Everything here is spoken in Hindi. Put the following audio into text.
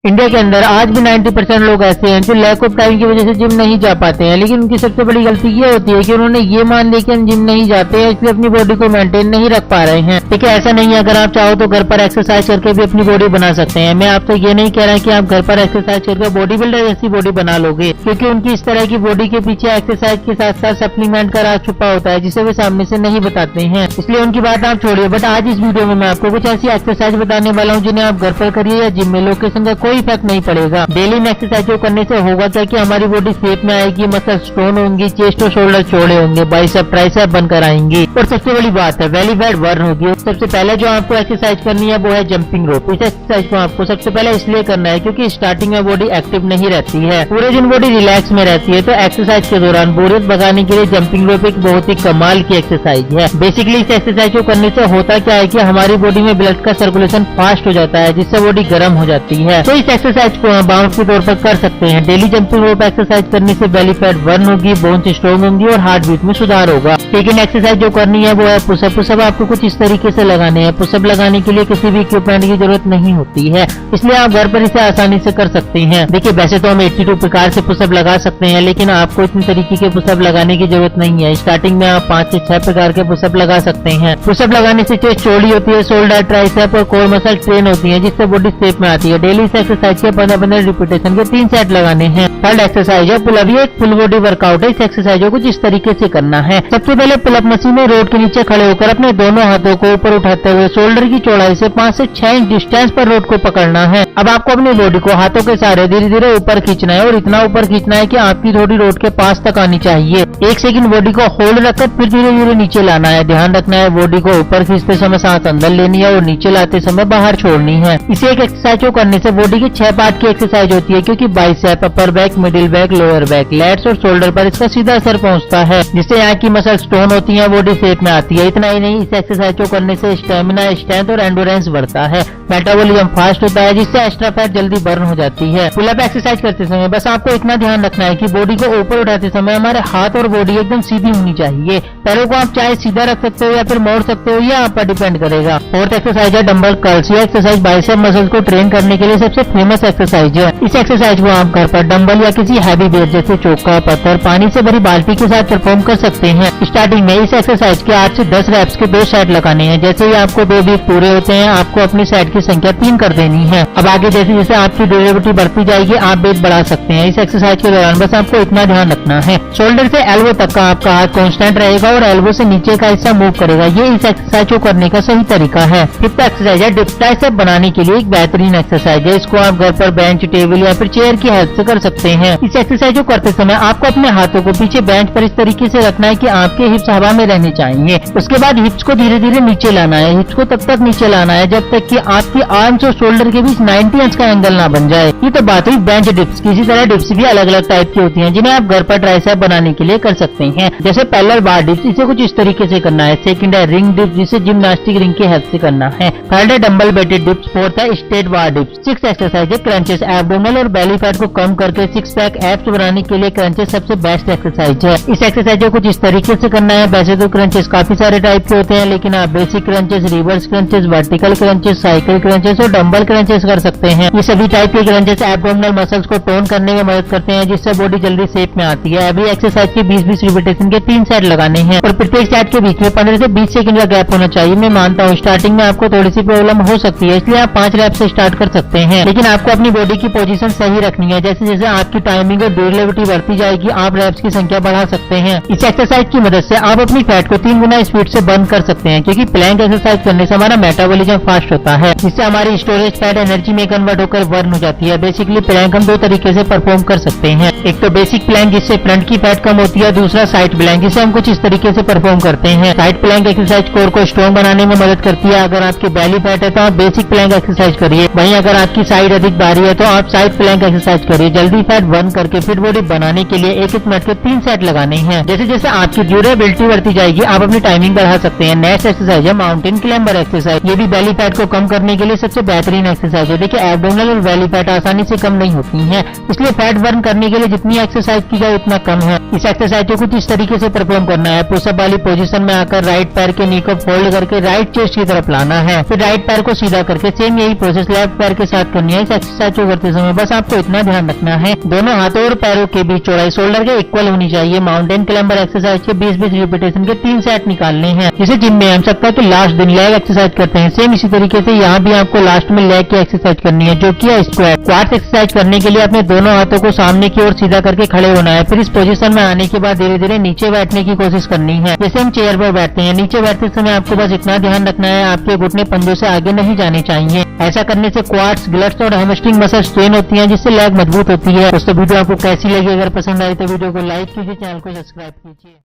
इंडिया के अंदर आज भी 90% लोग ऐसे हैं जो लैक ऑफ टाइम की वजह से जिम नहीं जा पाते हैं, लेकिन उनकी सबसे बड़ी गलती ये होती है कि उन्होंने ये मान लिया कि हम जिम नहीं जाते हैं इसलिए अपनी बॉडी को मेंटेन नहीं रख पा रहे हैं। देखिए ऐसा नहीं है, अगर आप चाहो तो घर पर एक्सरसाइज करके भी अपनी बॉडी बना सकते हैं। मैं आपसे ये नहीं कह रहा कि आप घर पर एक्सरसाइज करके बॉडी बिल्डर जैसी बॉडी बना लोगे, क्योंकि उनकी इस तरह की बॉडी के पीछे एक्सरसाइज के साथ साथ सप्लीमेंट का राज छुपा होता है जिसे वे सामने से नहीं बताते हैं, इसलिए उनकी बात आप छोड़िए। बट आज इस वीडियो में मैं आपको कुछ ऐसी एक्सरसाइज बताने वाला हूँ जिन्हें आप घर पर करिए या जिम में, लोकेशन का कोई इफेक्ट नहीं पड़ेगा। डेली में एक्सरसाइज करने से होगा क्या कि हमारी बॉडी शेप में आएगी, मसल स्ट्रॉन्ग होंगी, चेस्ट और शोल्डर चौड़े होंगे, बाइसेप ट्राइसेप बनकर आएंगी और सबसे बड़ी बात है बेली फैट बर्न होगी। सबसे पहले जो आपको एक्सरसाइज करनी है वो है जंपिंग रोप। इस एक्सरसाइज को आपको सबसे पहले इसलिए करना है क्योंकि स्टार्टिंग में बॉडी एक्टिव नहीं रहती है, पूरे दिन बॉडी रिलैक्स में रहती है, तो एक्सरसाइज के दौरान बोरियत भगाने के लिए जंपिंग रोप एक बहुत ही कमाल की एक्सरसाइज है। बेसिकली इस एक्सरसाइज को करने से होता क्या है कि हमारी बॉडी में ब्लड का सर्कुलेशन फास्ट हो जाता है जिससे बॉडी गर्म हो जाती है। तो इस एक्सरसाइज को बाउंस के तौर पर कर सकते हैं। डेली जंपिंग रोप एक्सरसाइज करने से बेली फैट बर्न होगी, बोन्स स्ट्रॉन्ग होंगी और हार्ट बीट में सुधार होगा। लेकिन एक्सरसाइज जो करनी है वो है पुशअप। पुशअप आपको कुछ इस तरीके से लगाने हैं। पुशअप लगाने के लिए किसी भी इक्विपमेंट की जरूरत नहीं होती है, इसलिए आप घर पर इसे आसानी से कर सकते हैं। देखिए वैसे तो हम 82 प्रकार से पुशअप लगा सकते हैं, लेकिन आपको इतने तरीके के पुशअप लगाने की जरूरत नहीं है। स्टार्टिंग में आप 5 से 6 प्रकार के पुशअप लगा सकते हैं। पुशअप लगाने से चेस्ट चौड़ी होती है, शोल्डर ट्राइसेप और कोर मसल ट्रेन होती है जिससे बॉडी शेप में आती है। डेली इस एक्सरसाइज के 15-15 रिपीटेशन के 3 सेट लगाने हैं। थर्ड एक्सरसाइज है पुलअप। ये एक फुल बॉडी वर्कआउट है। इस एक्सरसाइज को जिस तरीके से करना है, सबसे पहले पुलअप मशीन में रोड के नीचे खड़े होकर अपने दोनों हाथों को ऊपर उठाते हुए शोल्डर की चौड़ाई से 5 से 6 इंच डिस्टेंस पर रोड को पकड़ना है। अब आपको अपनी बॉडी को हाथों के सहारे धीरे धीरे ऊपर खींचना है और इतना ऊपर खींचना है कि आपकी थोड़ी रोड के पास तक आनी चाहिए। 1 सेकंड बॉडी को होल्ड रखकर फिर धीरे धीरे नीचे लाना है। ध्यान रखना है बॉडी को ऊपर खींचते समय सांस अंदर लेनी है और नीचे लाते समय बाहर छोड़नी है। इसे एक एक्सरसाइज को करने से बॉडी के 6 पार्ट की एक्सरसाइज होती है, क्योंकि bicep, upper back, middle back, lower back, lats और शोल्डर पर इसका सीधा असर पहुंचता है, जिससे यहाँ की मसल स्ट्रॉन्ग होती है, बॉडी शेप में आती है। इतना ही नहीं, इस एक्सरसाइज को करने से स्टेमिना, स्ट्रेंथ और एंडोरेंस बढ़ता है, मेटाबॉलिज्म फास्ट होता है जिससे एक्स्ट्रा फैट जल्दी बर्न हो जाती है। पुलअप एक्सरसाइज करते समय बस आपको इतना ध्यान रखना है कि बॉडी को ऊपर उठाते समय हमारे हाथ और बॉडी एकदम सीधी होनी चाहिए। पैरों को आप चाहे सीधा रख सकते हो या फिर मोड़ सकते हो, यह आप पर डिपेंड करेगा। फोर्थ एक्सरसाइज है डंबल कर्ल्स। यह एक्सरसाइज बाइसेप मसल्स को ट्रेन करने के लिए सबसे फेमस एक्सरसाइज है। इस एक्सरसाइज को आप घर पर डंबल या किसी हैवी वेट जैसे चौका, पत्थर, पानी से भरी बाल्टी के साथ परफॉर्म कर सकते हैं। स्टार्टिंग में इस एक्सरसाइज के 8 से 10 रेप्स के 2 सेट लगाने हैं। जैसे ही आपको 2 वीक पूरे होते हैं, आपको अपनी सेट की संख्या 3 कर देनी है। अब आगे जैसे जैसे आपकी ड्यूरेबिलिटी बढ़ती जाएगी, आप वेट बढ़ा सकते हैं। इस एक्सरसाइज के दौरान बस आपको इतना ध्यान रखना है, शोल्डर से एल्बो तक का आपका हाथ कांस्टेंट रहेगा और एल्बो से नीचे का हिस्सा मूव करेगा। ये इस एक्सरसाइज को करने का सही तरीका है। फिफ्थ एक्सरसाइज है डिप्स। ट्राइसेप बनाने के लिए एक बेहतरीन एक्सरसाइज है। इसको आप घर पर बेंच, टेबल या फिर चेयर की हेल्प से कर सकते हैं। इस एक्सरसाइज को करते समय आपको अपने हाथों को पीछे बेंच पर इस तरीके से रखना है कि आपके हिप्स हवा में रहने चाहिए। उसके बाद हिप्स को धीरे धीरे नीचे लाना है। हिप्स को तब तक नीचे लाना है जब तक कि आपकी आर्म्स और शोल्डर के बीच 90 अंश का एंगल ना बन जाए। ये तो बात हुई बेंच डिप्स की। इसी तरह डिप्स भी अलग अलग टाइप की होती हैं जिन्हें आप घर पर ट्राइसेप बनाने के लिए कर सकते हैं। जैसे पैरेलल बार डिप्स, इसे कुछ इस तरीके से करना है। सेकंड है रिंग डिप्स, जिसे जिम्नास्टिक रिंग की हेल्प से करना है। थर्ड है डंबल बेटेड डिप्स। फोर्थ है स्ट्रेट बार डिप्स। सिक्स्थ एक्सरसाइज है क्रंचेस। एब्डोमिनल और बेली फैट को कम करके 6 पैक एब्स बनाने के लिए क्रंचेस सबसे बेस्ट एक्सरसाइज है। इस एक्सरसाइज को कुछ इस तरीके से करना है। वैसे तो क्रंचेस काफी सारे टाइप के होते हैं, लेकिन आप basic crunches, reverse crunches, vertical crunches, cycle crunches और डंबल क्रंचेस कर सकते हैं। ये सभी टाइप के क्रंचेस एब्डोमिनल मसल्स को टोन करने में मदद करते हैं, जिससे बॉडी जल्दी शेप में आती है। एवरी एक्सरसाइज के 20-20 रिपीटेशन के 3 सेट लगाने हैं और प्रत्येक सेट के बीच में 15 से 20 सेकंड का गैप होना चाहिए। मैं मानता हूँ स्टार्टिंग में आपको थोड़ी सी प्रॉब्लम हो सकती है, इसलिए आप 5 रैप से स्टार्ट कर सकते हैं, लेकिन आपको अपनी बॉडी की पोजीशन सही रखनी है। जैसे जैसे आपकी टाइमिंग और ड्यूरेबिलिटी बढ़ती जाएगी, आप रैप्स की संख्या बढ़ा सकते हैं। इस एक्सरसाइज की मदद से आप अपनी फैट को 3 गुना स्पीड से बर्न कर सकते हैं, क्योंकि प्लैंक एक्सरसाइज करने से हमारा मेटाबॉलिज्म फास्ट होता है, जिससे हमारी स्टोरेज फैट एनर्जी में कन्वर्ट होकर बर्न हो जाती है। बेसिकली प्लैंक हम 2 तरीके से परफॉर्म कर सकते हैं। एक तो बेसिक प्लैंक जिससे फ्रंट की फैट कम होती है, दूसरा साइड प्लैंक जिसे हम कुछ इस तरीके से परफॉर्म करते हैं। साइड प्लैंक एक्सरसाइज कोर को स्ट्रॉन्ग बनाने में मदद करती है। अगर आपकी बेली फैट है तो आप बेसिक प्लैंक एक्सरसाइज करिए, वहीं अगर आपकी साइड अधिक भारी है तो आप साइड प्लैंक एक्सरसाइज करिए। जल्दी फैट बर्न करके फिट बॉडी बनाने के लिए 1-1 मिनट के 3 सेट लगाने हैं। जैसे जैसे आपकी ड्यूरेबिलिटी बढ़ती जाएगी, आप अपनी टाइमिंग बढ़ा सकते हैं। नेक्स्ट एक्सरसाइज है माउंटेन क्लाइंबर एक्सरसाइज। ये भी बेली फैट को कम करने के लिए सबसे बेहतरीन एक्सरसाइज है। देखिए एब्डोमिनल और बेली फैट आसानी से कम नहीं होती है, इसलिए फैट बर्न करने के लिए जितनी एक्सरसाइज की जाए उतना कम है। इस एक्सरसाइज को कुछ इस तरीके से परफॉर्म करना है। पुशअप वाली पोजीशन में आकर राइट पैर के नी को फोल्ड करके राइट चेस्ट की तरफ लाना है, फिर राइट पैर को सीधा करके सेम यही प्रोसेस लेफ्ट पैर के साथ करनी करनी है इस एक्सरसाइज को करते समय। बस आपको इतना ध्यान रखना है, दोनों हाथों और पैरों के बीच चौड़ाई शोल्डर के इक्वल होनी चाहिए। माउंटेन क्लाइंबर एक्सरसाइज के 20-20 रिपीटेशन के 3 सेट निकालने हैं। जिसे जिम में हम सकता है तो लास्ट दिन लेग एक्सरसाइज करते हैं। सेम इसी तरीके से यहाँ भी आपको लास्ट में लेग की एक्सरसाइज करनी है, जो कि है स्क्वाट। क्वाड्स एक्सरसाइज करने के लिए अपने दोनों हाथों को सामने की ओर सीधा करके खड़े होना है। फिर इस पोजीशन में आने के बाद धीरे धीरे नीचे बैठने की कोशिश करनी है, जैसे हम चेयर पर बैठते हैं। नीचे बैठते समय आपको बस इतना ध्यान रखना है, आपके घुटने पंजों से आगे नहीं जाने चाहिए। ऐसा करने से क्वाड्स, ग्लट्स और हैमस्ट्रिंग मसल्स स्ट्रेन होती हैं, जिससे लेग मजबूत होती है। दोस्तों वीडियो आपको कैसी लगी? अगर पसंद आई तो वीडियो को लाइक कीजिए, चैनल को सब्सक्राइब कीजिए।